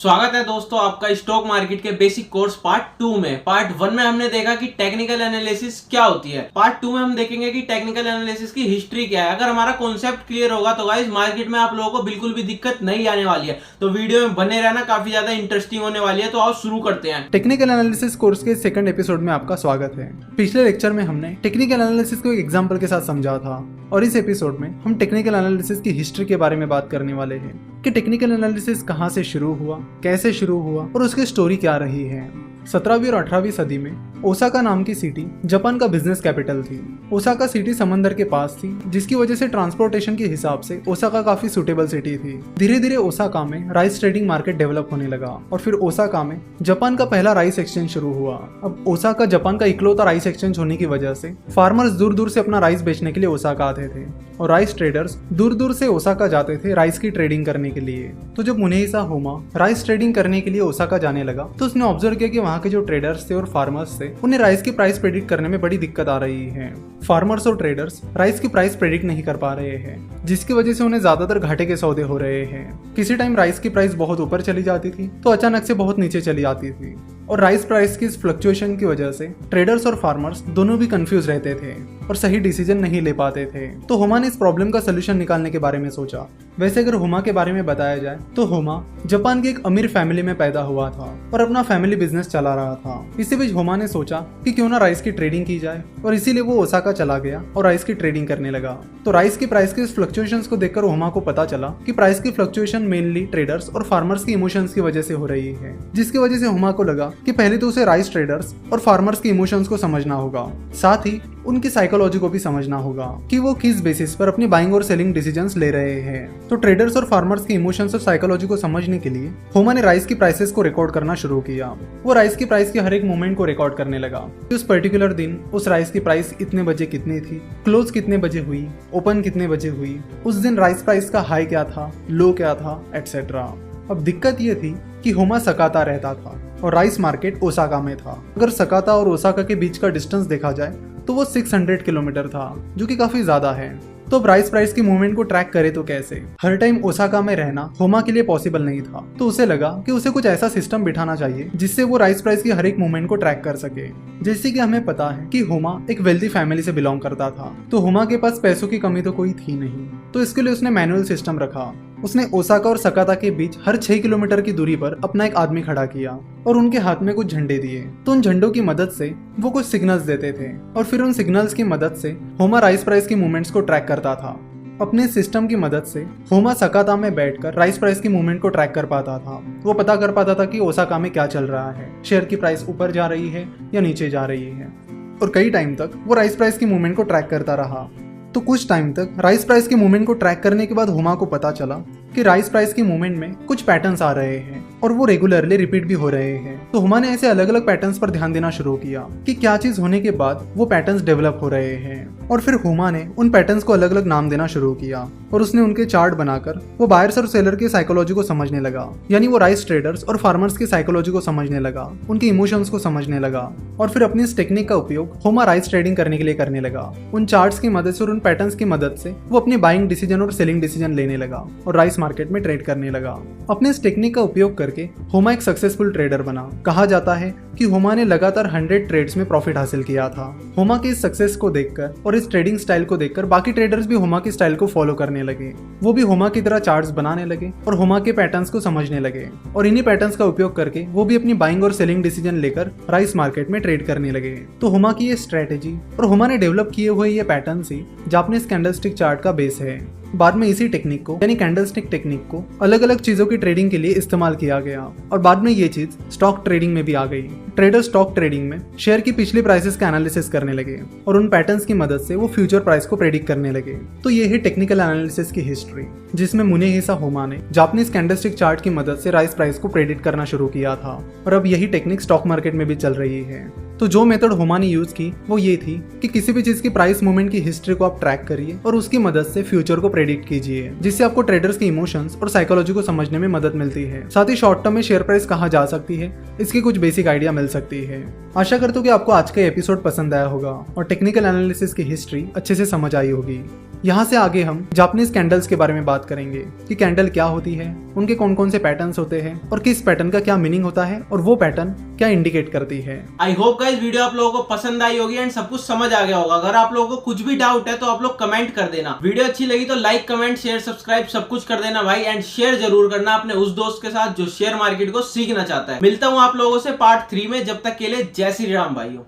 स्वागत है दोस्तों आपका स्टॉक मार्केट के बेसिक कोर्स पार्ट 2 में। पार्ट 1 में हमने देखा कि टेक्निकल एनालिसिस क्या होती है। पार्ट 2 में हम देखेंगे कि टेक्निकल एनालिसिस की हिस्ट्री क्या है। अगर हमारा कॉन्सेप्ट क्लियर होगा तो गाइस मार्केट में आप लोगों को बिल्कुल भी दिक्कत नहीं आने वाली है। तो वीडियो में बने रहना, काफी ज्यादा इंटरेस्टिंग होने वाली है। तो आओ शुरू करते हैं। टेक्निकल एनालिसिस कोर्स के सेकंड एपिसोड में आपका स्वागत है। पिछले लेक्चर में हमने टेक्निकल एनालिसिस को एक एग्जांपल के साथ समझा था और इस एपिसोड में हम टेक्निकल एनालिसिस की हिस्ट्री के बारे में बात करने वाले हैं कि टेक्निकल एनालिसिस कहां से शुरू हुआ, कैसे शुरू हुआ और उसकी स्टोरी क्या रही है। 17वीं और 18वीं सदी में ओसाका नाम की सिटी जापान का बिजनेस कैपिटल थी। ओसाका सिटी समंदर के पास थी, जिसकी वजह से ट्रांसपोर्टेशन के हिसाब से ओसाका काफी सुटेबल सिटी थी। धीरे धीरे ओसाका में राइस ट्रेडिंग मार्केट डेवलप होने लगा और फिर ओसाका में जापान का पहला राइस एक्सचेंज शुरू हुआ। अब ओसाका जापान का इकलौता राइस एक्सचेंज होने की वजह से फार्मर्स दूर दूर से अपना राइस बेचने के लिए ओसाका आते थे और राइस ट्रेडर्स दूर दूर से ओसाका जाते थे राइस की ट्रेडिंग करने के लिए। तो जब मुनेहिसा होमा राइस ट्रेडिंग करने के लिए ओसाका जाने लगा तो उसने ऑब्जर्व किया कि वहाँ के जो ट्रेडर्स थे और फार्मर्स थे उन्हें राइस की प्राइस प्रेडिक्ट करने में बड़ी दिक्कत आ रही है। फार्मर्स और ट्रेडर्स राइस की प्राइस प्रेडिक्ट नहीं कर पा रहे हैं, जिसकी वजह से उन्हें ज्यादातर घाटे के सौदे हो रहे हैं। किसी टाइम राइस की प्राइस बहुत ऊपर चली जाती थी तो अचानक से बहुत नीचे चली जाती थी और राइस प्राइस की इस फ्लक्चुएशन की वजह से ट्रेडर्स और फार्मर्स दोनों भी कंफ्यूज रहते थे और सही डिसीजन नहीं ले पाते थे। तो होमा ने इस प्रॉब्लम का सोल्यूशन निकालने के बारे में सोचा। वैसे अगर होमा के बारे में बताया जाए तो होमा जापान की एक अमीर फैमिली में पैदा हुआ था और अपना फैमिली बिजनेस चला रहा था। इसी बीच होमा ने सोचा कि क्यों ना राइस की ट्रेडिंग की जाए और इसीलिए वो ओसाका चला गया और राइस की ट्रेडिंग करने लगा। तो राइस की प्राइस के फ्लक्चुएशंस को देखकर होमा को पता चला कि प्राइस की फ्लक्चुएशन मेनली ट्रेडर्स और फार्मर्स की इमोशंस की वजह से हो रही है, जिसकी वजह से होमा को लगा कि पहले तो उसे राइस ट्रेडर्स और फार्मर्स के इमोशंस को समझना होगा, साथ ही उनकी साइकोलॉजी को भी समझना होगा कि वो किस बेसिस पर अपनी बाइंग और सेलिंग डिसीजंस ले रहे हैं। तो ट्रेडर्स और फार्मर्स के इमोशंस और साइकोलॉजी को समझने के लिए होमा ने राइस की प्राइसेस को रिकॉर्ड करना शुरू किया। वो राइस की प्राइस के हर एक मूवमेंट को रिकॉर्ड करने लगा। उस पर्टिकुलर दिन उस राइस की प्राइस इतने बजे कितनी थी, क्लोज कितने बजे हुई, ओपन कितने बजे हुई, उस दिन राइस प्राइस का हाई क्या था, लो क्या था, एटसेट्रा। अब दिक्कत ये थी कि होमा सकाता रहता था और राइस मार्केट ओसाका में था। अगर सकाता और ओसाका के बीच का डिस्टेंस देखा जाए तो वो 600 किलोमीटर था, जो कि काफी ज्यादा है। तो अब राइस प्राइस की मूवमेंट को ट्रैक करे तो कैसे? हर टाइम ओसाका में रहना होमा के लिए पॉसिबल नहीं था, तो उसे लगा कि उसे कुछ ऐसा सिस्टम बिठाना चाहिए जिससे वो राइस प्राइस की हर एक मूवमेंट को ट्रैक कर सके। जैसे कि हमें पता है कि होमा एक वेल्दी फैमिली से बिलोंग करता था, तो होमा के पास पैसों की कमी तो कोई थी नहीं, तो इसके लिए उसने मैनुअल सिस्टम रखा। उसने ओसाका और सकाता के बीच हर 6 किलोमीटर की दूरी पर अपना एक आदमी खड़ा किया और उनके हाथ में कुछ झंडे दिए। तो उन झंडों की मदद से वो कुछ सिग्नल्स देते थे और फिर उन सिग्नल्स की मदद से होमा राइस प्राइस की मूवमेंट्स को ट्रैक करता था। अपने सिस्टम की मदद से होमा सकाता में बैठकर राइस प्राइस की मूवमेंट को ट्रैक कर पाता था। वो पता कर पाता था कि ओसाका में क्या चल रहा है, शेयर की प्राइस ऊपर जा रही है या नीचे जा रही है। और कई टाइम तक वो राइस प्राइस की मूवमेंट को ट्रैक करता रहा। तो कुछ टाइम तक राइस प्राइस की मूवमेंट को ट्रैक करने के बाद होमा को पता चला कि राइस प्राइस की मूवमेंट में कुछ पैटर्न्स आ रहे हैं और वो रेगुलरली रिपीट भी हो रहे हैं। तो होमा ने ऐसे अलग अलग पैटर्न्स पर ध्यान देना शुरू किया कि क्या चीज होने के बाद वो पैटर्न्स डेवलप हो रहे हैं। और फिर होमा ने उन पैटर्न्स को अलग अलग नाम देना शुरू किया और उसने उनके चार्ट बनाकर वो बायर्स और सेलर की साइकोलॉजी को समझने लगा। यानी वो राइस ट्रेडर्स और फार्मर्स की साइकोलॉजी को समझने लगा, उनके इमोशंस को समझने लगा और फिर अपनी इस टेक्निक का उपयोग होमा राइस ट्रेडिंग करने के लिए करने लगा। उन चार्ट्स की मदद से और उन पैटर्न्स की मदद से वो अपनी बाइंग डिसीजन और सेलिंग डिसीजन लेने लगा और राइस मार्केट में ट्रेड करने लगा। अपने इस टेक्निक का उपयोग करके होमा एक सक्सेसफुल ट्रेडर बना। कहा जाता है कि होमा ने लगातार 100 ट्रेड्स में प्रॉफिट हासिल किया था। होमा के इस सक्सेस को देखकर और इस ट्रेडिंग स्टाइल को देखकर बाकी ट्रेडर्स भी होमा के स्टाइल को फॉलो करने लगे। वो भी होमा की तरह चार्ट्स बनाने लगे और होमा के पैटर्न्स को समझने लगे और इन्हीं पैटर्न्स का उपयोग करके वो भी अपनी बाइंग और सेलिंग डिसीजन लेकर राइस मार्केट में ट्रेड करने लगे। तो होमा की ये स्ट्रेटेजी और होमा ने डेवलप किए हुए ये पैटर्न्स ही जापानीज कैंडलस्टिक चार्ट का बेस है। बाद में इसी टेक्निक को यानी कैंडलस्टिक टेक्निक को अलग अलग चीजों की ट्रेडिंग के लिए इस्तेमाल किया गया और बाद में ये चीज स्टॉक ट्रेडिंग में भी आ गई। ट्रेडर स्टॉक ट्रेडिंग में शेयर की पिछली प्राइसेस का एनालिसिस करने लगे और उन पैटर्न्स की मदद से वो फ्यूचर प्राइस को प्रेडिक्ट करने लगे। तो ये है टेक्निकल एनालिसिस की हिस्ट्री, जिसमें मुनेहिसा होमा ने जापानीज कैंडलस्टिक चार्ट की मदद से राइस प्राइस को प्रेडिक्ट करना शुरू किया था और अब यही टेक्निक स्टॉक मार्केट में भी चल रही है। तो जो मेथड होमा ने यूज की वो ये थी कि किसी भी चीज की प्राइस मूवमेंट की हिस्ट्री को आप ट्रैक करिए और उसकी मदद से फ्यूचर को प्रेडिक्ट कीजिए, जिससे आपको ट्रेडर्स के इमोशंस और साइकोलॉजी को समझने में मदद मिलती है। साथ ही शॉर्ट टर्म में शेयर प्राइस कहाँ जा सकती है इसकी कुछ बेसिक आइडिया मिल सकती है। आशा करता हूँ कि आपको आज का एपिसोड पसंद आया होगा और टेक्निकल एनालिसिस की हिस्ट्री अच्छे से समझ आई होगी। यहाँ से आगे हम जापानीज कैंडल्स के बारे में बात करेंगे कि कैंडल क्या होती है, उनके कौन कौन से पैटर्न्स होते हैं और किस पैटर्न का क्या मीनिंग होता है और वो पैटर्न क्या इंडिकेट करती है। आई होप गाइस वीडियो आप लोगों को पसंद आई होगी एंड सब कुछ समझ आ गया होगा। अगर आप लोगों को कुछ भी डाउट है तो आप लोग कमेंट कर देना। वीडियो अच्छी लगी तो लाइक, कमेंट, शेयर, सब्सक्राइब सब कुछ कर देना भाई, एंड शेयर जरूर करना अपने उस दोस्त के साथ जो शेयर मार्केट को सीखना चाहता है। मिलता हूँ आप लोगों से पार्ट 3 में, जब तक के लिए जय श्री राम भाइयों।